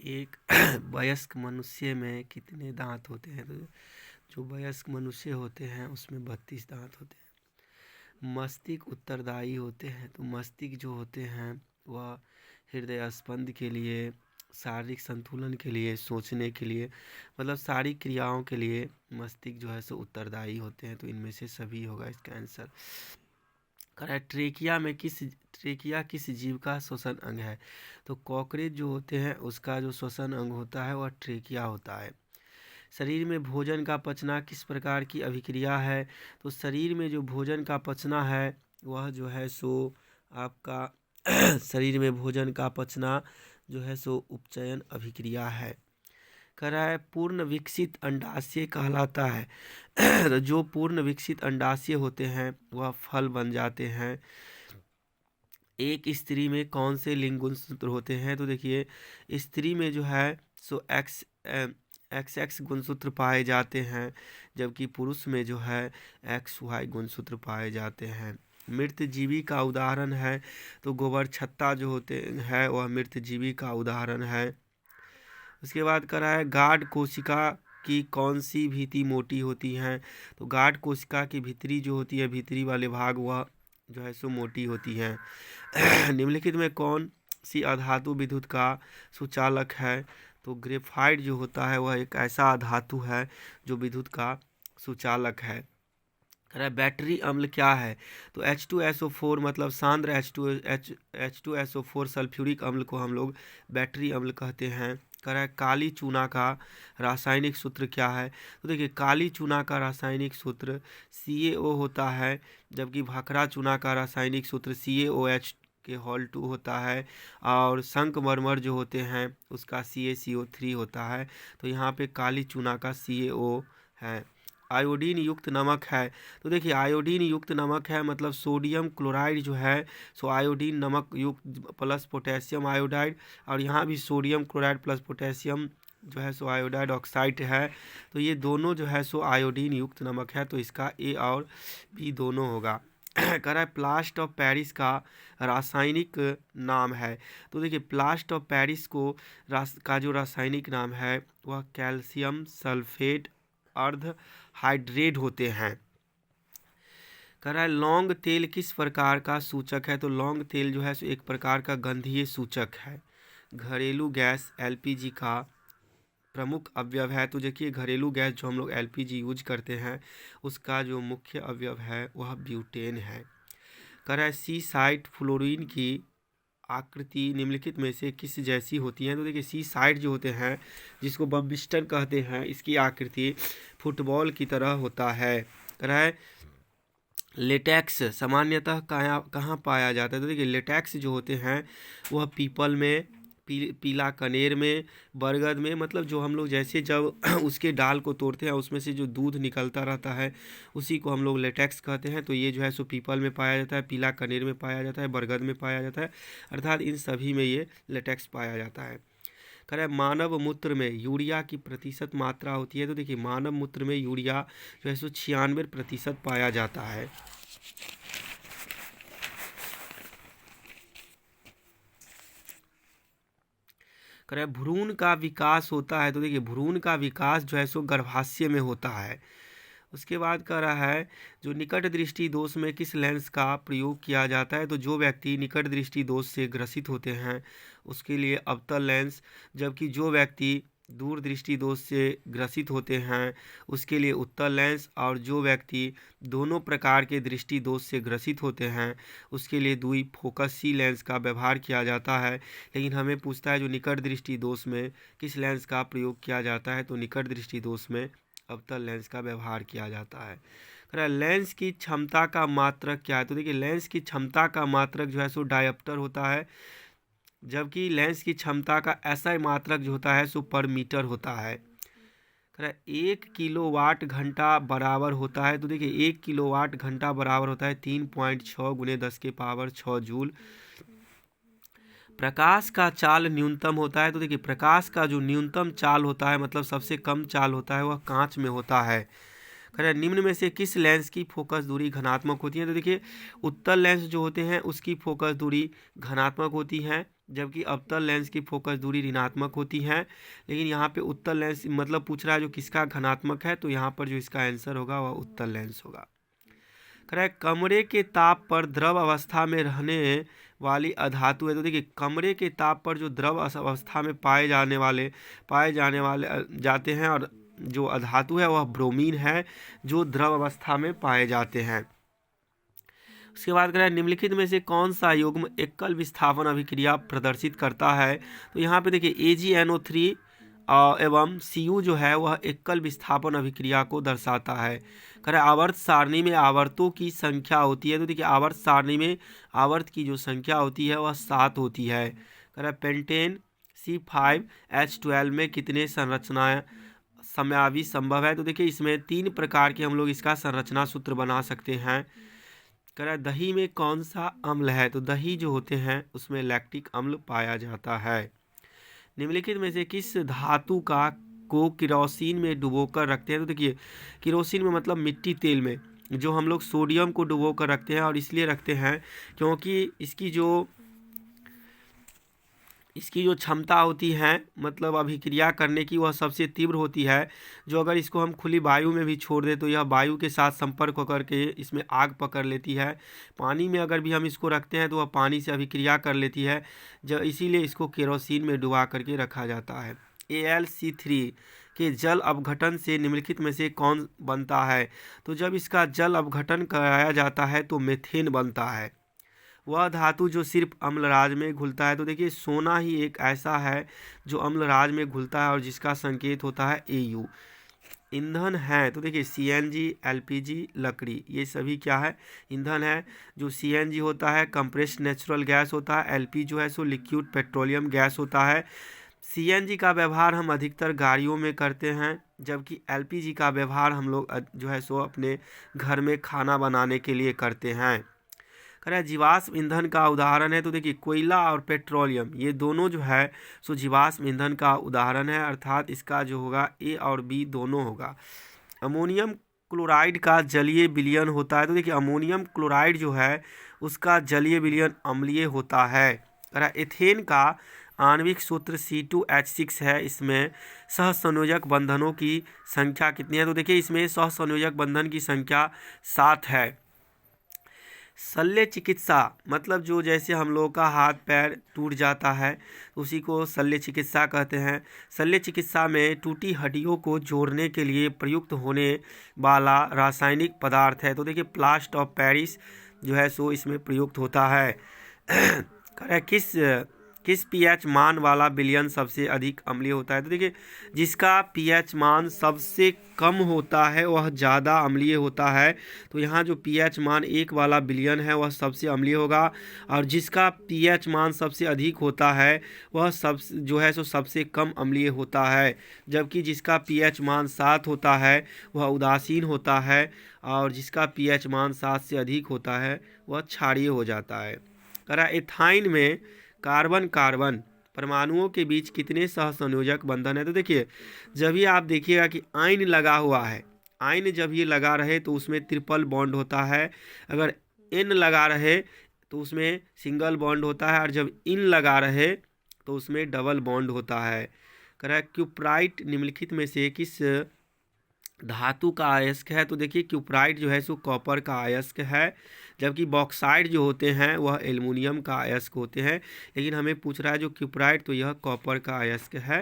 एक वयस्क मनुष्य में कितने दांत होते हैं? तो जो वयस्क मनुष्य होते हैं उसमें 32 दांत होते हैं। मस्तिष्क उत्तरदायी होते हैं, तो मस्तिष्क जो होते हैं वह हृदय स्पंद के लिए, शारीरिक संतुलन के लिए, सोचने के लिए, मतलब सारी क्रियाओं के लिए मस्तिष्क जो है सो उत्तरदायी होते हैं। तो इनमें से सभी होगा इसका आंसर। ट्रेकिया किस जीव का श्वसन अंग है? तो कॉकरोच जो होते हैं उसका जो श्वसन अंग होता है वह ट्रेकिया होता है। शरीर में भोजन का पचना किस प्रकार की अभिक्रिया है? तो शरीर में जो भोजन का पचना है वह जो है सो आपका शरीर में भोजन का पचना जो है सो उपचयन अभिक्रिया है। कह रहा है पूर्ण विकसित अंडाशय कहलाता है। जो पूर्ण विकसित अंडाशय होते हैं वह फल बन जाते हैं। एक स्त्री में कौन से लिंग गुणसूत्र होते हैं? तो देखिए स्त्री में जो है सो XX गुणसूत्र पाए जाते हैं, जबकि पुरुष में जो है XY गुणसूत्र पाए जाते हैं। मृत जीवी का उदाहरण है तो गोबर छत्ता जो होते हैं वह मृत जीवी का उदाहरण है। उसके बाद कर रहा है गाढ़ कोशिका की कौन सी भित्ति मोटी होती हैं? तो गाढ़ कोशिका की भीतरी जो होती है, भीतरी वाले भाग वह जो है सो मोटी होती हैं। निम्नलिखित में कौन सी अधातु विद्युत का सुचालक है? तो ग्रेफाइट जो होता है वह एक ऐसा धातु है जो विद्युत का सुचालक है। कह रहा है बैटरी अम्ल क्या है? तो H2SO4 मतलब सांद्र H2SO4 सल्फ्यूरिक अम्ल को हम लोग बैटरी अम्ल कहते हैं। कह रहा है काली चूना का रासायनिक सूत्र क्या है? तो देखिए काली चूना का रासायनिक सूत्र CaO होता है, जबकि भखरा चूना का रासायनिक सूत्र CaOH के होल 2 होता है, और संगमरमर जो होते हैं उसका CaCO3 होता है। तो यहाँ पे काली चूना का CaO है। आयोडीन युक्त नमक है, तो देखिए आयोडीन युक्त नमक है मतलब सोडियम क्लोराइड जो है सो आयोडीन नमक युक्त प्लस पोटेशियम आयोडाइड, और यहाँ भी सोडियम क्लोराइड प्लस पोटेशियम जो है सो आयोडाइड ऑक्साइड है। तो ये दोनों जो है सो आयोडीन युक्त नमक है, तो इसका A और B दोनों होगा। कह रहा है प्लास्ट ऑफ पेरिस का रासायनिक नाम है? तो देखिए प्लास्ट ऑफ पेरिस का जो रासायनिक नाम है वह कैल्शियम सल्फेट अर्ध हाइड्रेट होते हैं। कह रहा है लौंग तेल किस प्रकार का सूचक है? तो लौंग तेल जो है सो एक प्रकार का गंधीय सूचक है। घरेलू गैस LPG का प्रमुख अवयव है? तो देखिए घरेलू गैस जो हम लोग LPG यूज करते हैं उसका जो मुख्य अवयव है वह ब्यूटेन है। कह रहा है सी साइट फ्लोरीन की आकृति निम्नलिखित में से किस जैसी होती है? तो देखिए सी साइड जो होते हैं जिसको बम्बिस्टन कहते हैं, इसकी आकृति फुटबॉल की तरह होता है। कह रहा है लेटेक्स सामान्यतः कहाँ पाया जाता है? तो देखिए लेटेक्स जो होते हैं वह पीपल में, पीला कनेर में, बरगद में, मतलब जो हम लोग जैसे जब उसके डाल को तोड़ते हैं उसमें से जो दूध निकलता रहता है उसी को हम लोग लेटेक्स कहते हैं। तो ये जो है सो पीपल में पाया जाता है, पीला कनेर में पाया जाता है, बरगद में पाया जाता है, अर्थात इन सभी में ये लेटेक्स पाया जाता है। कह रहा है मानव मूत्र में यूरिया की प्रतिशत मात्रा होती है? तो देखिए मानव मूत्र में यूरिया जो है सो 96% पाया जाता है। कह रहा है भ्रूण का विकास होता है? तो देखिए भ्रूण का विकास जो है सो गर्भाशय में होता है। उसके बाद कह रहा है जो निकट दृष्टि दोष में किस लेंस का प्रयोग किया जाता है? तो जो व्यक्ति निकट दृष्टि दोष से ग्रसित होते हैं उसके लिए अवतल लेंस, जबकि जो व्यक्ति दूर दृष्टि दोष से ग्रसित होते हैं उसके लिए उत्तल लेंस, और जो व्यक्ति दोनों प्रकार के दृष्टि दोष से ग्रसित होते हैं उसके लिए द्वि फोकसी लेंस का व्यवहार किया जाता है। लेकिन हमें पूछता है जो निकट दृष्टि दोष में किस लेंस का प्रयोग किया जाता है? तो निकट दृष्टि दोष में अवतल लेंस का व्यवहार किया जाता है। कह रहा है लेंस की क्षमता का मात्रक क्या है? तो देखिए लेंस की क्षमता का मात्रक जो है सो डायोप्टर होता है, जबकि लेंस की क्षमता का SI मात्रक जो होता है सो पर मीटर होता है। कह रहा है 1 किलोवाट घंटा बराबर होता है? तो देखिए 1 किलोवाट घंटा बराबर होता है 3.6 × 10⁶ जूल। प्रकाश का चाल न्यूनतम होता है? तो देखिए प्रकाश का जो न्यूनतम चाल होता है मतलब सबसे कम चाल होता है वह कांच में होता है। कह रहा है निम्न में से किस लेंस की फोकस दूरी धनात्मक होती है? तो देखिए उत्तल लेंस जो होते हैं उसकी फोकस दूरी धनात्मक होती है, जबकि अवतल लेंस की फोकस दूरी ऋणात्मक होती है। लेकिन यहाँ पे उत्तल लेंस मतलब पूछ रहा है जो किसका घनात्मक है, तो यहाँ पर जो इसका आंसर होगा वह उत्तल लेंस होगा। कह रहा है कमरे के ताप पर द्रव अवस्था में रहने वाली अधातु है। तो देखिए कमरे के ताप पर जो द्रव अवस्था में पाए जाने वाले जाते हैं और जो अधातु है वह ब्रोमीन है, जो द्रव अवस्था में पाए जाते हैं। उसके बाद कह रहा है निम्नलिखित में से कौन सा युग्म एकल विस्थापन अभिक्रिया प्रदर्शित करता है। तो यहाँ पे देखिए AgNO3 एवं Cu जो है वह एकल विस्थापन अभिक्रिया को दर्शाता है। कह रहा है आवर्त सारणी में आवर्तों की संख्या होती है। तो देखिए आवर्त सारणी में आवर्त की जो संख्या होती है वह 7 होती है। कह रहा है पेंटेन C5H12 में कितने संरचनाएं समयावधि संभव है। तो देखिए इसमें 3 प्रकार के हम लोग इसका संरचना सूत्र बना सकते हैं। कह रहा है दही में कौन सा अम्ल है। तो दही जो होते हैं उसमें लैक्टिक अम्ल पाया जाता है। निम्नलिखित में से किस धातु को किरोसिन में डुबोकर रखते हैं। तो देखिए किरोसिन में मतलब मिट्टी तेल में जो हम लोग सोडियम को डुबोकर रखते हैं, और इसलिए रखते हैं क्योंकि इसकी जो क्षमता होती है मतलब अभिक्रिया करने की वह सबसे तीव्र होती है। जो अगर इसको हम खुली वायु में भी छोड़ दें तो यह वायु के साथ संपर्क होकर के इसमें आग पकड़ लेती है। पानी में अगर भी हम इसको रखते हैं तो वह पानी से अभिक्रिया कर लेती है, जो इसीलिए इसको केरोसिन में डुबा करके रखा जाता है। AlC3 के जल अपघटन से निम्नलिखित में से कौन बनता है। तो जब इसका जल अपघटन कराया जाता है तो मेथेन बनता है। वह धातु जो सिर्फ अम्लराज में घुलता है। तो देखिए सोना ही एक ऐसा है जो अम्लराज में घुलता है और जिसका संकेत होता है Au। ईंधन है तो देखिए CNG, LPG, लकड़ी, ये सभी क्या है ईंधन है। जो CNG होता है कंप्रेस्ड नेचुरल गैस होता है, LP जो है सो लिक्विड पेट्रोलियम गैस होता है। CNG का व्यवहार हम अधिकतर गाड़ियों में करते हैं, जबकि LPG का व्यवहार हम लोग जो है सो अपने घर में खाना बनाने के लिए करते हैं। कह रहा है जीवाश्म ईंधन का उदाहरण है। तो देखिए कोयला और पेट्रोलियम ये दोनों जो है सो जीवाश्म ईंधन का उदाहरण है, अर्थात इसका जो होगा A और B दोनों होगा। अमोनियम क्लोराइड का जलीय विलयन होता है। तो देखिए अमोनियम क्लोराइड जो है उसका जलीय विलयन अम्लीय होता है। कह रहा है एथेन का आणविक सूत्र C2H6 है। इसमें सहसंयोजक बंधनों की संख्या कितनी है। तो देखिए इसमें सहसंयोजक बंधन की संख्या 7 है। शल्य चिकित्सा मतलब जो जैसे हम लोगों का हाथ पैर टूट जाता है उसी को शल्य चिकित्सा कहते हैं। शल्य चिकित्सा में टूटी हड्डियों को जोड़ने के लिए प्रयुक्त होने वाला रासायनिक पदार्थ है। तो देखिए प्लास्टर ऑफ पेरिस जो है सो इसमें प्रयुक्त होता है। किस pH मान वाला विलयन सबसे अधिक अम्लीय होता है। तो देखिए जिसका pH मान सबसे कम होता है वह ज़्यादा अम्लीय होता है। तो यहाँ जो pH मान 1 वाला विलयन है वह सबसे अम्लीय होगा, और जिसका pH मान सबसे अधिक होता है वह जो है सो सबसे कम अम्लीय होता है। जबकि जिसका pH मान 7 होता है वह उदासीन होता है, और जिसका pH मान 7 से अधिक होता है वह क्षारीय हो जाता है। कह रहा एथाइन में कार्बन कार्बन परमाणुओं के बीच कितने सहसंयोजक बंधन है। तो देखिए जब भी आप देखिएगा कि आयन लगा हुआ है, आयन जब ये लगा रहे तो उसमें ट्रिपल बॉन्ड होता है, अगर N लगा रहे तो उसमें सिंगल बॉन्ड होता है, और जब इन लगा रहे तो उसमें डबल बॉन्ड होता है। कह रहा है क्यूप्राइट निम्नलिखित में से किस धातु का अयस्क है। तो देखिए क्यूप्राइट जो है सो कॉपर का अयस्क है, जबकि बॉक्साइट जो होते हैं वह एल्युमिनियम का अयस्क होते हैं। लेकिन हमें पूछ रहा है जो क्यूप्राइट, तो यह कॉपर का अयस्क है।